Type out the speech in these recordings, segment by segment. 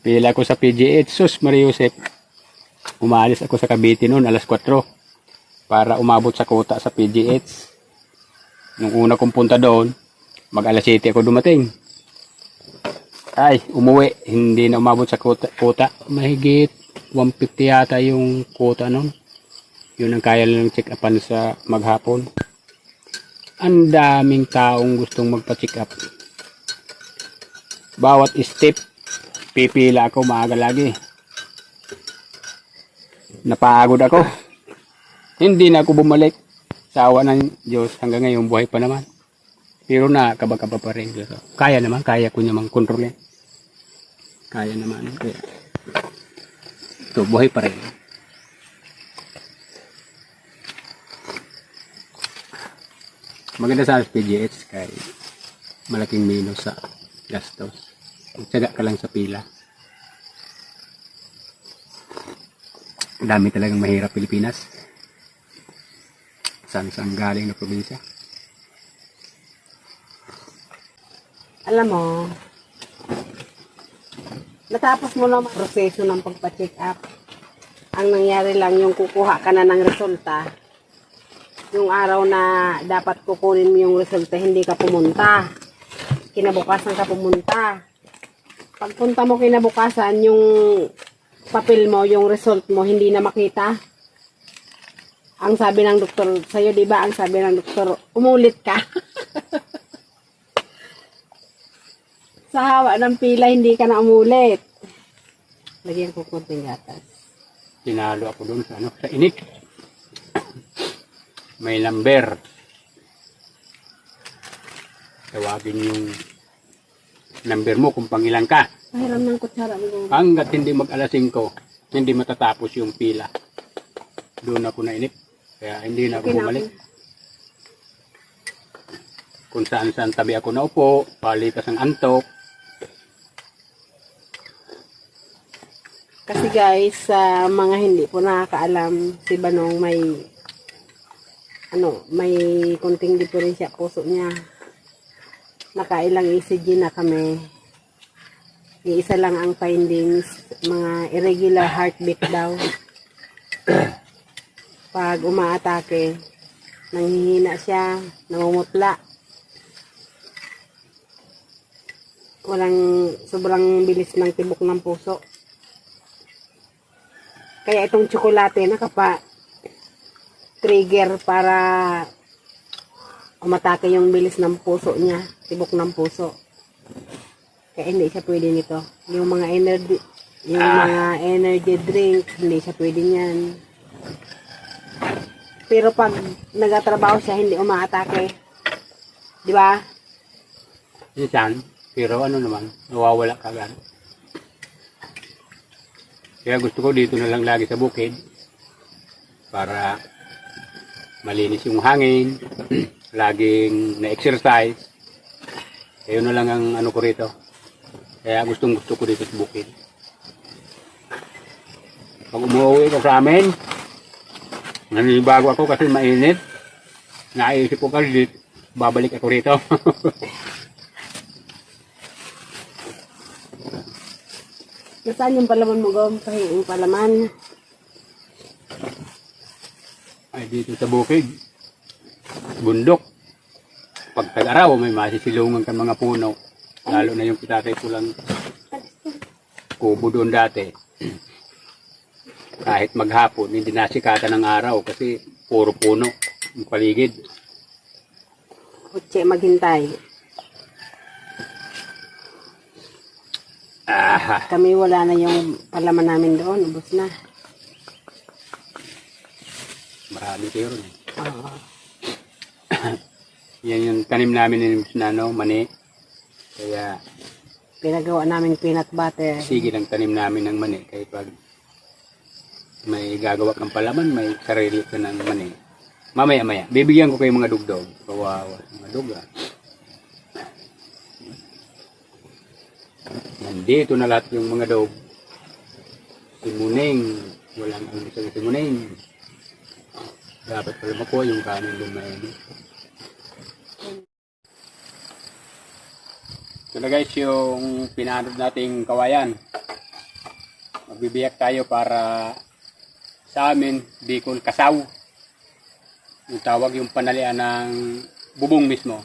Pila ko sa PGH. Sus, Maria Josep. Umalis ako sa Cavite noon, alas 4. Para umabot sa kota sa PGH. Nung una kong punta doon, mag-alas 7 ako dumating. Ay, umuwi. Hindi na umabot sa kota. Mahigit 150 yata yung kota noon. Yun ang kaya lang check upan sa maghapon. Ang daming taong gustong magpa-check up. Bawat step, pipila ako maaga lagi. Napagod ako. Hindi na ako bumalik. Sa awa ng Diyos, hanggang ngayon buhay pa naman. Pero nakakaba-kaba pa rin. Kaya naman, kaya ko namang kontrolin. Kaya naman. Kaya. Ito, buhay pa rin. Maganda sa PGH kay malaking minus sa gastos. Magtsaga ka lang sa pila. Dami talagang mahirap Pilipinas. Saan galing na probinsya. Alam mo, natapos mo naman ang proseso ng pagpa-check up. Ang nangyari lang yung kukuha ka na ng resulta. Yung araw na dapat kukunin mo yung resulta, hindi ka pumunta. Kinabukasan ka pumunta. Pagpunta mo kinabukasan, yung papel mo, yung result mo, hindi na makita. Ang sabi ng doktor sa'yo, di ba? Ang sabi ng doktor, umulit ka. Sa hawa ng pila, hindi ka na umulit. Lagyan ko konting gatas. Tinalo ako doon sa init. May number. Tawagin yung number mo kung pangilan ka. Pahiram ng kutsara mo. Hanggat hindi mag-alas 5, hindi matatapos yung pila. Doon ako nainip. Kaya hindi na ako bumalik. Kung saan tabi ako naupo, palitas ang antok. Kasi guys, sa mga hindi po nakakaalam, si Banong may konting diferensya puso niya. Nakailang ECG na kami. Isa lang ang findings, mga irregular heartbeat daw. Pag umaatake, nanghihina siya, namumutla. Sobrang bilis ng tibok ng puso. Kaya itong tsokolate nakapa-trigger para umatake yung bilis ng puso niya, tibok ng puso. Kaya hindi siya pwede nito. Yung mga energy drink, hindi siya pwede niyan. Pero pag nagatrabaho siya, hindi umaatake. Di ba? Minsan, pero ano naman, nawawala ka agad. Kaya gusto ko dito na lang lagi sa bukid para malinis yung hangin, laging na-exercise. Ayun na lang ang ano ko rito. Kaya gusto ko dito sa bukid. Pag umuwi ko sa amin, nanibago ako kasi mainit. Naisip ko kasi babalik ako rito. Nasaan yung palaman mo, Gom? Yung palaman. Ay dito sa bukid. Bundok. Pag tag-araw, may masisilungan ka mga puno. Lalo na yung kitatay ko lang kubo doon dati. Kahit maghapon, hindi nasikatan ng araw kasi puro puno yung paligid. Kutse maghintay. Kami wala na yung palaman namin doon. Ubus na. Marami kayo rin. Oo. Yan yung tanim namin na mani. Kaya Pinagawa namin peanut butter. sige lang tanim namin ng mani. Kaya pag may gagawa kang palaman, may sarili ka ng mani. Mamaya, bibigyan ko kayo mga dugdog. Kawawa, mga dugdog. Nandito na lahat yung mga dog. Si Muning, walang ano sa si Muning. Dapat pala makuha yung kanin lumayan. Ito na guys yung pinanod nating kawayan. Magbibiyak tayo para sa amin, Bicol Kasaw. Yung tawag yung panalian ng bubong mismo.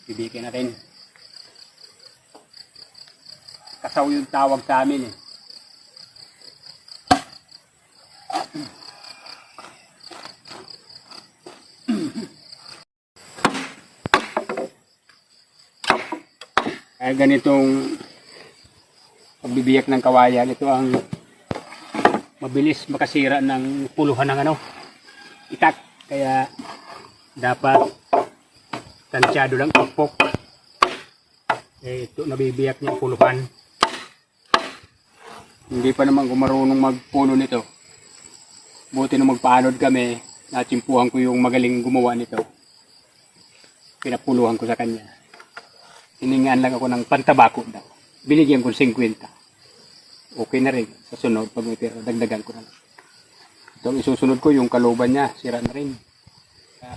Bibiyakin natin. Kasaw yung tawag sa amin eh. Kaya ganitong pagbibiyak ng kawayan, ito ang mabilis makasira ng puluhan ng itak. Kaya dapat tansyado lang pagpok. Ito nabibiyak niya puluhan. Hindi pa naman ko marunong magpuno nito. Buti na magpaanod kami, natsimpuhan ko yung magaling gumawa nito. Pinapuluhan ko sa kanya. Hiningaan lang ako ng pantabako daw. Binigyan ko 50. Okay na rin. Sa sunod, pag may pera, dagdagan ko na lang. Itong isusunod ko, yung kaluban niya, sira na rin.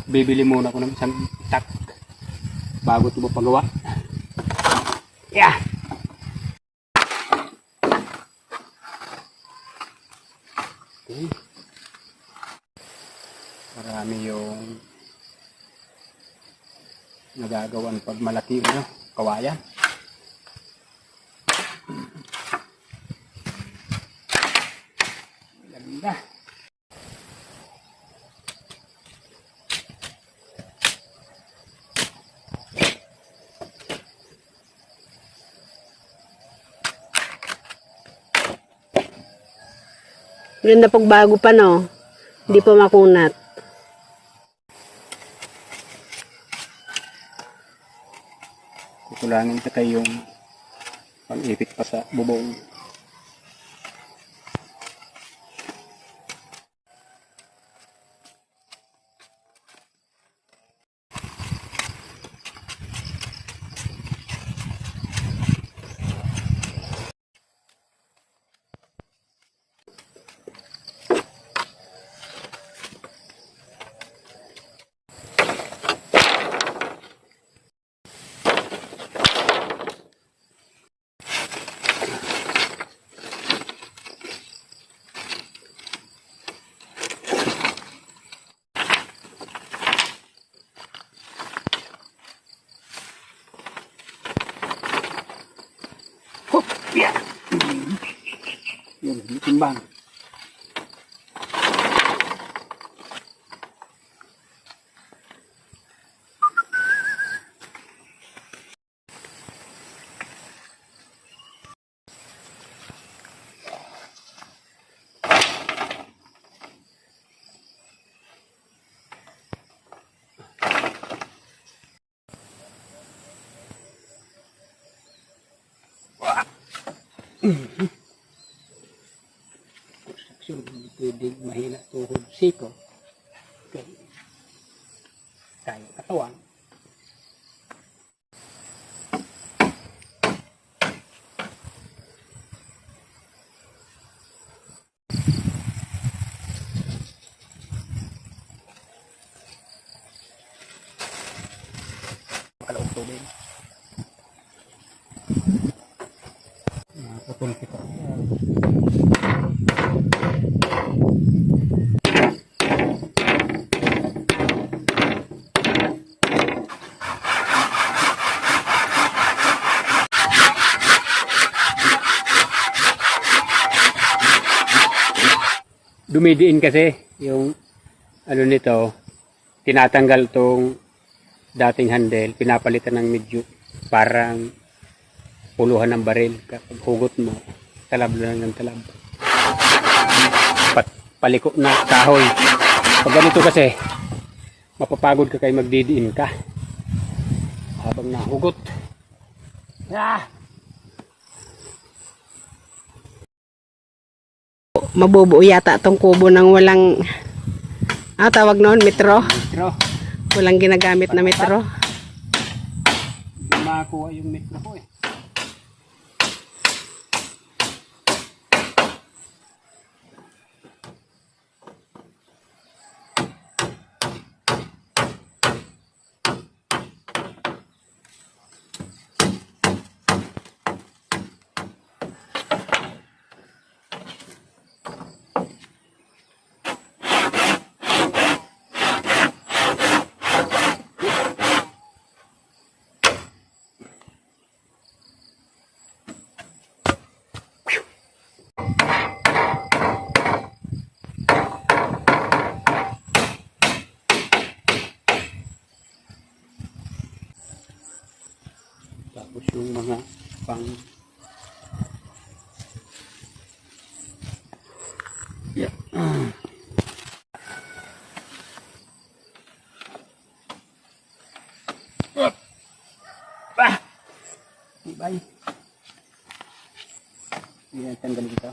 Bibili muna ako ng isang itak bago ito mapagawa. Yeah! Okay. Marami yung nagagawan pag malaki kawayan. Ganda. Ganda pag bago pa, no? Hindi pa makunat. Kukulangin pa tayo yung pang-ipit pa sa bubong. Yeah. Yun, timbang. Construction, hindi pwedeng mahina tuhod siko. Okay. Kaya katawan. Makalaog tubig. Putol kita. Dumidiin kasi yung nito, tinatanggal tong dating handle, pinapalitan ng medyo parang puluhan ng baril. Kapag hugot mo, talab lang ng talab. Paliko na kahoy. Pag ganito kasi, mapapagod ka kayo, magdidiin ka habang nahugot. Ah! Mabubuo yata tong kubo ng walang tawag noon, metro. Metro. Walang ginagamit na metro. Hindi makakuha yung metro ko eh. Yeah. Bye. Hindi na tanggalin ito.